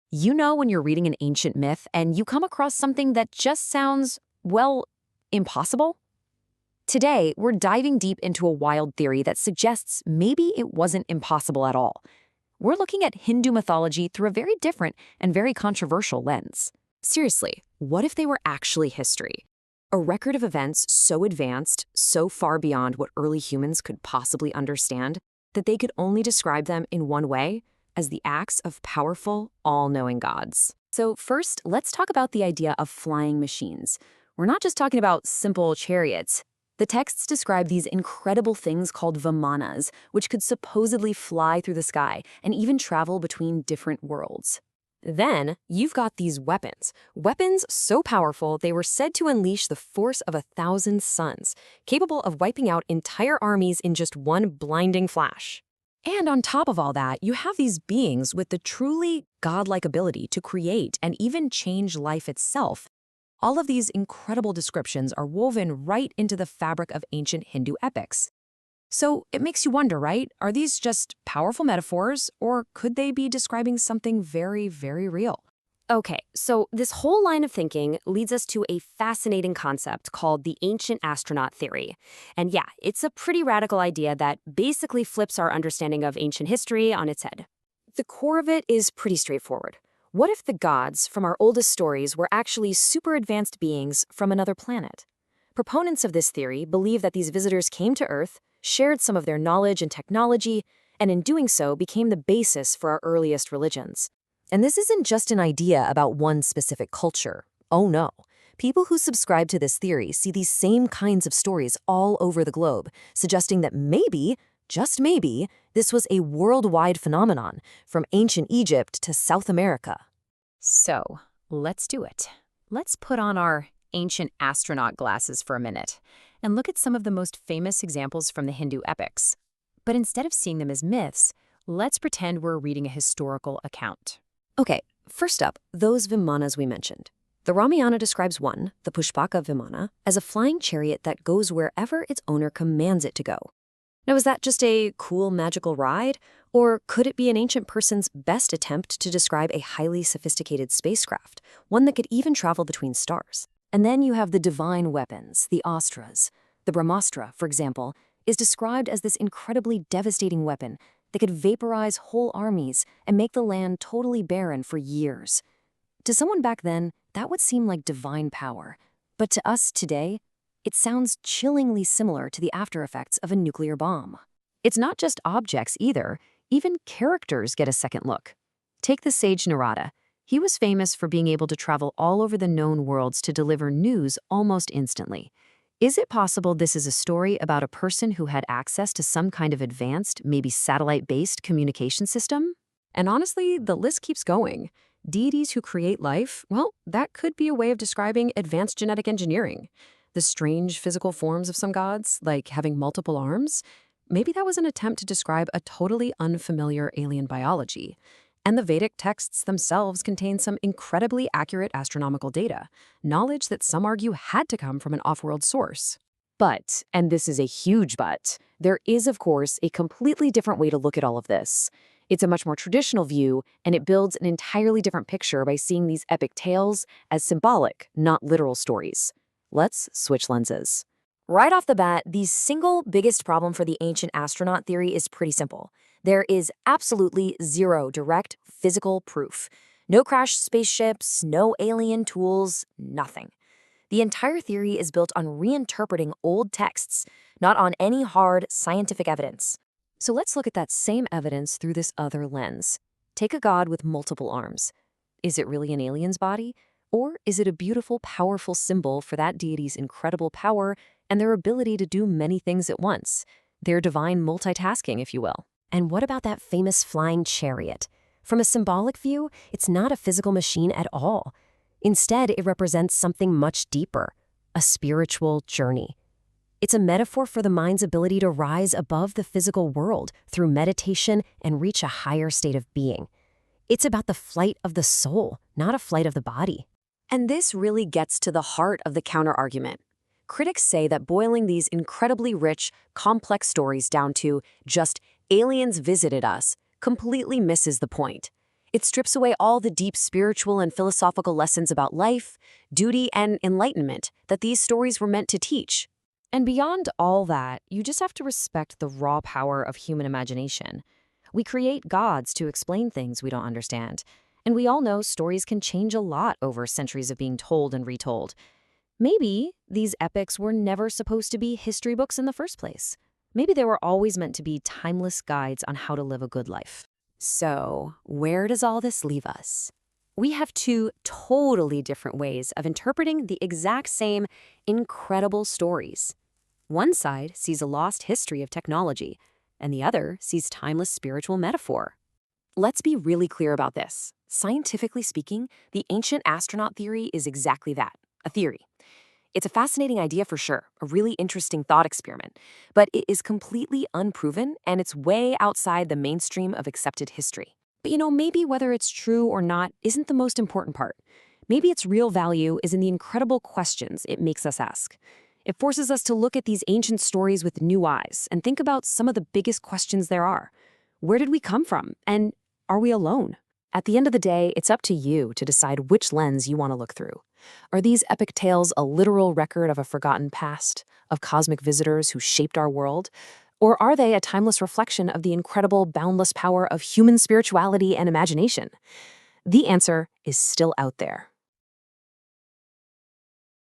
You know when you're reading an ancient myth and you come across something that just sounds, well, impossible? Today, we're diving deep into a wild theory that suggests maybe it wasn't impossible at all. We're looking at Hindu mythology through a very different and very controversial lens. Seriously, what if they were actually history? A record of events so advanced, so far beyond what early humans could possibly understand, that they could only describe them in one way, as the acts of powerful, all-knowing gods. So first, let's talk about the idea of flying machines. We're not just talking about simple chariots. The texts describe these incredible things called vimanas, which could supposedly fly through the sky and even travel between different worlds. Then, you've got these weapons. Weapons so powerful they were said to unleash the force of 1,000 suns, capable of wiping out entire armies in just one blinding flash. And on top of all that, you have these beings with the truly godlike ability to create and even change life itself. All of these incredible descriptions are woven right into the fabric of ancient Hindu epics. So it makes you wonder, right? Are these just powerful metaphors, or could they be describing something very, very real? Okay, so this whole line of thinking leads us to a fascinating concept called the ancient astronaut theory. And yeah, it's a pretty radical idea that basically flips our understanding of ancient history on its head. The core of it is pretty straightforward. What if the gods from our oldest stories were actually super advanced beings from another planet? Proponents of this theory believe that these visitors came to Earth, shared some of their knowledge and technology, and in doing so became the basis for our earliest religions. And this isn't just an idea about one specific culture. Oh no. People who subscribe to this theory see these same kinds of stories all over the globe, suggesting that maybe, just maybe, this was a worldwide phenomenon, from ancient Egypt to South America. So, let's do it. Let's put on our ancient astronaut glasses for a minute and look at some of the most famous examples from the Hindu epics. But instead of seeing them as myths, let's pretend we're reading a historical account. Okay, first up, those vimanas we mentioned. The Ramayana describes one, the Pushpaka Vimana, as a flying chariot that goes wherever its owner commands it to go. Now, is that just a cool magical ride? Or could it be an ancient person's best attempt to describe a highly sophisticated spacecraft, one that could even travel between stars? And then you have the divine weapons, the astras. The Brahmastra, for example, is described as this incredibly devastating weapon that could vaporize whole armies and make the land totally barren for years. To someone back then, that would seem like divine power. But to us today, it sounds chillingly similar to the after effects of a nuclear bomb. It's not just objects either. Even characters get a second look. Take the sage Narada. He was famous for being able to travel all over the known worlds to deliver news almost instantly. Is it possible this is a story about a person who had access to some kind of advanced, maybe satellite-based communication system? And honestly, the list keeps going. Deities who create life, well, that could be a way of describing advanced genetic engineering. The strange physical forms of some gods, like having multiple arms, maybe that was an attempt to describe a totally unfamiliar alien biology. And the Vedic texts themselves contain some incredibly accurate astronomical data, knowledge that some argue had to come from an off-world source. But, and this is a huge but, there is, of course, a completely different way to look at all of this. It's a much more traditional view, and it builds an entirely different picture by seeing these epic tales as symbolic, not literal stories. Let's switch lenses. Right off the bat, the single biggest problem for the ancient astronaut theory is pretty simple. There is absolutely zero direct physical proof. No crashed spaceships, no alien tools, nothing. The entire theory is built on reinterpreting old texts, not on any hard scientific evidence. So let's look at that same evidence through this other lens. Take a god with multiple arms. Is it really an alien's body? Or is it a beautiful, powerful symbol for that deity's incredible power and their ability to do many things at once? Their divine multitasking, if you will. And what about that famous flying chariot? From a symbolic view, it's not a physical machine at all. Instead, it represents something much deeper, a spiritual journey. It's a metaphor for the mind's ability to rise above the physical world through meditation and reach a higher state of being. It's about the flight of the soul, not a flight of the body. And this really gets to the heart of the counter-argument. Critics say that boiling these incredibly rich, complex stories down to just aliens visited us completely misses the point. It strips away all the deep spiritual and philosophical lessons about life, duty, and enlightenment that these stories were meant to teach. And beyond all that, you just have to respect the raw power of human imagination. We create gods to explain things we don't understand. And we all know stories can change a lot over centuries of being told and retold. Maybe these epics were never supposed to be history books in the first place. Maybe they were always meant to be timeless guides on how to live a good life. So, where does all this leave us? We have two totally different ways of interpreting the exact same incredible stories. One side sees a lost history of technology, and the other sees timeless spiritual metaphor. Let's be really clear about this. Scientifically speaking, the ancient astronaut theory is exactly that, a theory. It's a fascinating idea for sure, a really interesting thought experiment, but it is completely unproven and it's way outside the mainstream of accepted history. But maybe whether it's true or not isn't the most important part. Maybe its real value is in the incredible questions it makes us ask. It forces us to look at these ancient stories with new eyes and think about some of the biggest questions there are. Where did we come from? And are we alone? At the end of the day, it's up to you to decide which lens you want to look through. Are these epic tales a literal record of a forgotten past, of cosmic visitors who shaped our world? Or are they a timeless reflection of the incredible, boundless power of human spirituality and imagination? The answer is still out there.